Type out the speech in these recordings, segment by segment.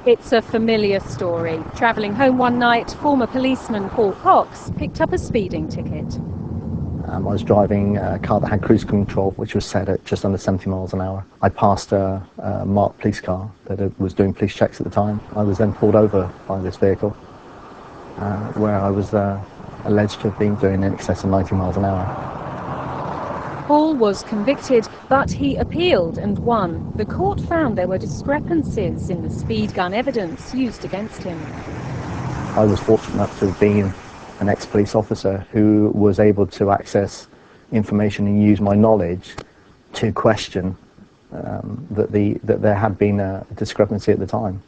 It's a familiar story. Travelling home one night, former policeman Paul Cox picked up a speeding ticket. I was driving a car that had cruise control, which was set at just under 70 miles an hour. I passed a marked police car that was doing police checks at the time. I was then pulled over by this vehicle, where I was alleged to have been doing in excess of 90 miles an hour. Paul was convicted, but he appealed and won. The court found there were discrepancies in the speed gun evidence used against him. I was fortunate enough to have been an ex-police officer who was able to access information and use my knowledge to question that there had been a discrepancy at the time.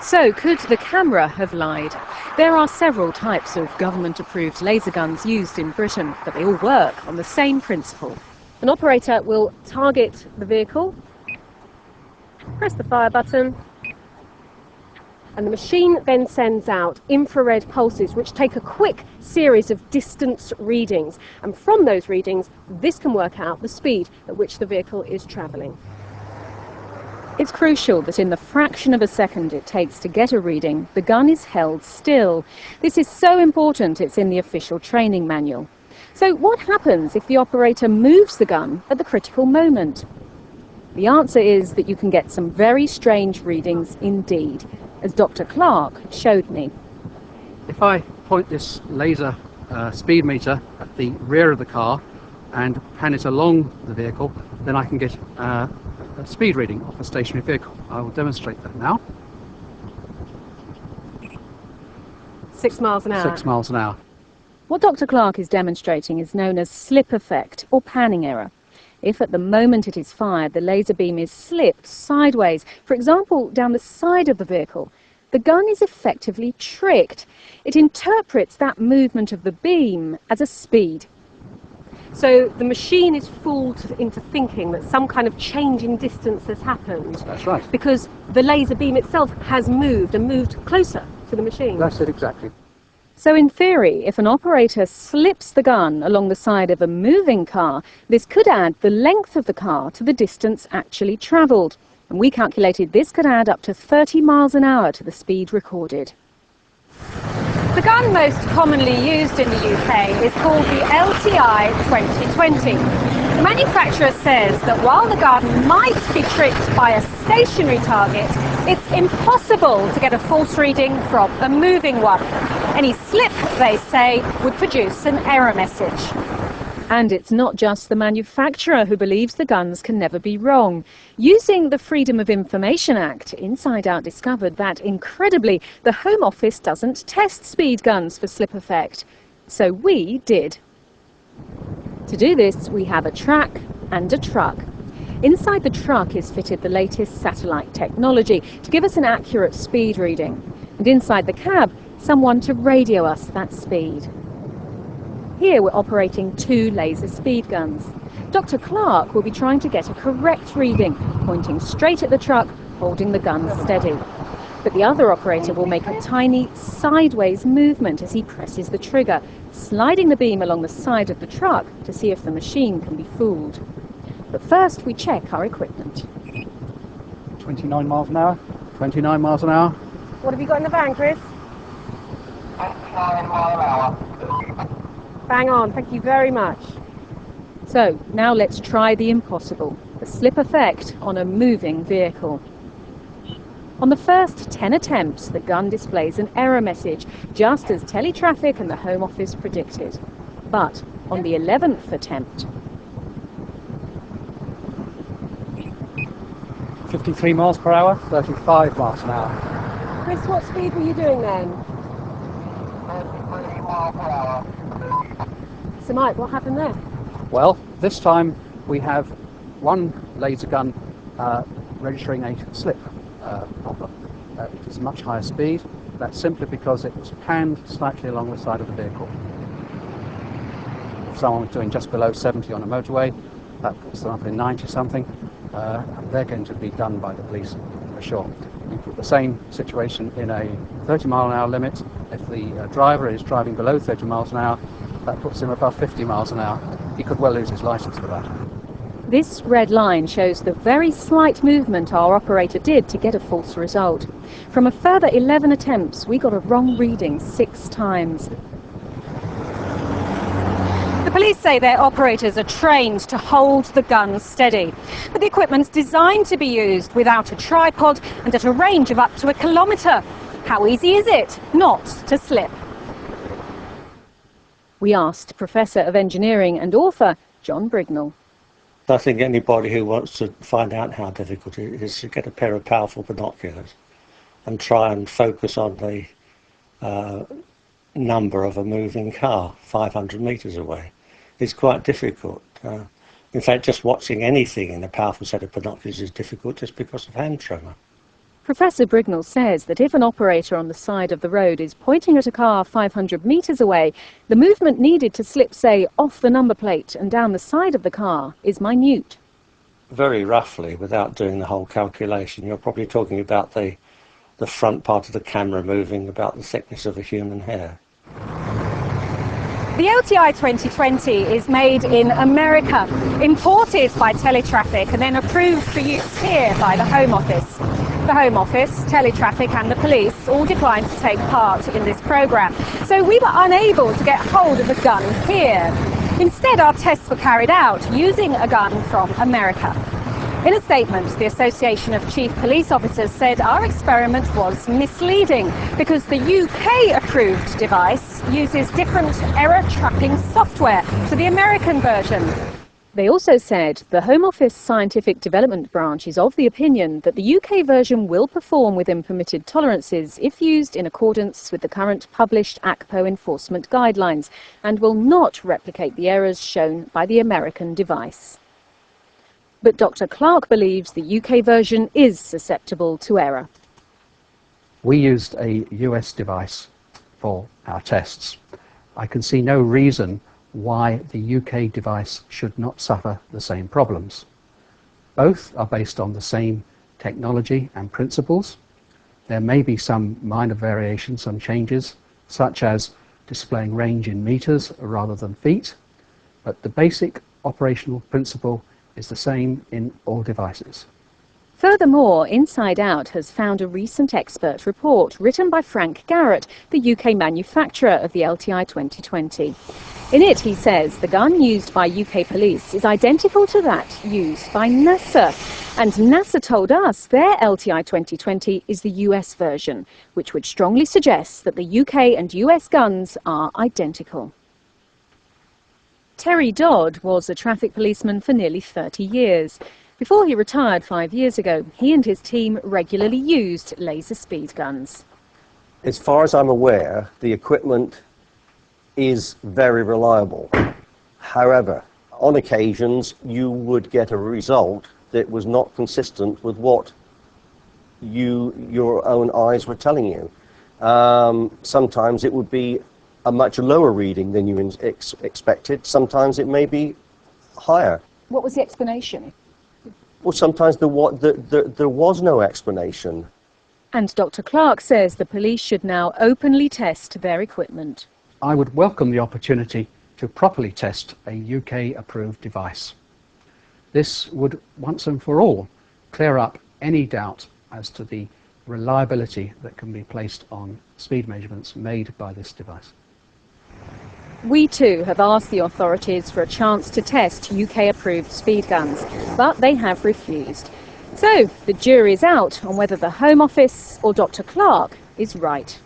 So, could the camera have lied? There are several types of government-approved laser guns used in Britain, but they all work on the same principle. An operator will target the vehicle, press the fire button, and the machine then sends out infrared pulses which take a quick series of distance readings. And from those readings, this can work out the speed at which the vehicle is travelling. It's crucial that in the fraction of a second it takes to get a reading, the gun is held still. This is so important it's in the official training manual. So what happens if the operator moves the gun at the critical moment? The answer is that you can get some very strange readings indeed, as Dr. Clark showed me. If I point this laser speed meter at the rear of the car and pan it along the vehicle, then I can get a speed reading of a stationary vehicle. I will demonstrate that now. 6 miles an hour. 6 miles an hour. What Dr. Clark is demonstrating is known as slip effect or panning error. If at the moment it is fired, the laser beam is slipped sideways, for example, down the side of the vehicle, the gun is effectively tricked. It interprets that movement of the beam as a speed. So the machine is fooled into thinking that some kind of change in distance has happened. That's right. Because the laser beam itself has moved and moved closer to the machine. That's it exactly. So in theory, if an operator slips the gun along the side of a moving car, this could add the length of the car to the distance actually travelled. And we calculated this could add up to 30 miles an hour to the speed recorded. The gun most commonly used in the UK is called the LTI 2020. The manufacturer says that while the gun might be tricked by a stationary target, it's impossible to get a false reading from a moving one. Any slip, they say, would produce an error message. And it's not just the manufacturer who believes the guns can never be wrong. Using the Freedom of Information Act, Inside Out discovered that, incredibly, the Home Office doesn't test speed guns for slip effect. So we did. To do this, we have a track and a truck. Inside the truck is fitted the latest satellite technology to give us an accurate speed reading. And inside the cab, someone to radio us that speed. Here we're operating 2 laser speed guns. Dr. Clark will be trying to get a correct reading, pointing straight at the truck, holding the gun steady. But the other operator will make a tiny sideways movement as he presses the trigger, sliding the beam along the side of the truck to see if the machine can be fooled. But first we check our equipment. 29 miles an hour. 29 miles an hour. What have you got in the van, Chris? 29 miles an hour. Bang on, thank you very much. So, now let's try the impossible, the slip effect on a moving vehicle. On the first 10 attempts, the gun displays an error message, just as Teletraffic and the Home Office predicted. But on the 11th attempt... 53 miles per hour. 35 miles an hour. Chris, what speed were you doing then? 33 miles per hour. So Mike, what happened there? Well, this time we have one laser gun registering a slip problem. It is much higher speed. That's simply because it was panned slightly along the side of the vehicle. If someone was doing just below 70 on a motorway, that puts them up in 90 something. They're going to be done by the police for sure. You put the same situation in a 30 mile an hour limit. If the driver is driving below 30 miles an hour, that puts him above 50 miles an hour. He could well lose his license for that. This red line shows the very slight movement our operator did to get a false result. From a further 11 attempts, we got a wrong reading 6 times. The police say their operators are trained to hold the gun steady, but the equipment's designed to be used without a tripod and at a range of up to 1 kilometre. How easy is it not to slip? We asked Professor of Engineering and author John Brignall. I think anybody who wants to find out how difficult it is to get a pair of powerful binoculars and try and focus on the number of a moving car 500 metres away is quite difficult. In fact, just watching anything in a powerful set of binoculars is difficult just because of hand tremor. Professor Brignall says that if an operator on the side of the road is pointing at a car 500 metres away, the movement needed to slip, say, off the number plate and down the side of the car is minute. Very roughly, without doing the whole calculation, you're probably talking about the front part of the camera moving about the thickness of a human hair. The LTI 2020 is made in America, imported by Teletraffic and then approved for use here by the Home Office. The Home Office, Teletraffic and the police all declined to take part in this programme, so we were unable to get hold of the gun here. Instead, our tests were carried out using a gun from America. In a statement, the Association of Chief Police Officers said our experiment was misleading because the UK-approved device uses different error trapping software to the American version. They also said the Home Office Scientific Development Branch is of the opinion that the UK version will perform within permitted tolerances if used in accordance with the current published ACPO enforcement guidelines and will not replicate the errors shown by the American device. But Dr. Clark believes the UK version is susceptible to error. We used a US device for our tests. I can see no reason why the UK device should not suffer the same problems. Both are based on the same technology and principles. There may be some minor variations, some changes, such as displaying range in meters rather than feet, but the basic operational principle is the same in all devices. Furthermore, Inside Out has found a recent expert report written by Frank Garrett, the UK manufacturer of the LTI 2020. In it, he says the gun used by UK police is identical to that used by NASA. And NASA told us their LTI 2020 is the US version, which would strongly suggest that the UK and US guns are identical. Terry Dodd was a traffic policeman for nearly 30 years. Before he retired 5 years ago, he and his team regularly used laser speed guns. As far as I'm aware, the equipment is very reliable. However, on occasions, you would get a result that was not consistent with what your own eyes were telling you. Sometimes it would be a much lower reading than you expected. Sometimes it may be higher. What was the explanation? Well, sometimes there was no explanation. And Dr. Clark says the police should now openly test their equipment. I would welcome the opportunity to properly test a UK-approved device. This would once and for all clear up any doubt as to the reliability that can be placed on speed measurements made by this device. We too have asked the authorities for a chance to test UK-approved speed guns, but they have refused. So the jury's out on whether the Home Office or Dr. Clark is right.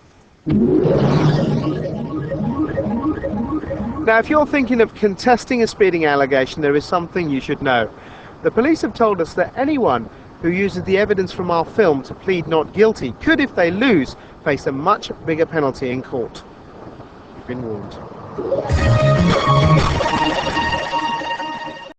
Now, if you're thinking of contesting a speeding allegation, there is something you should know. The police have told us that anyone who uses the evidence from our film to plead not guilty could, if they lose, face a much bigger penalty in court. You've been warned.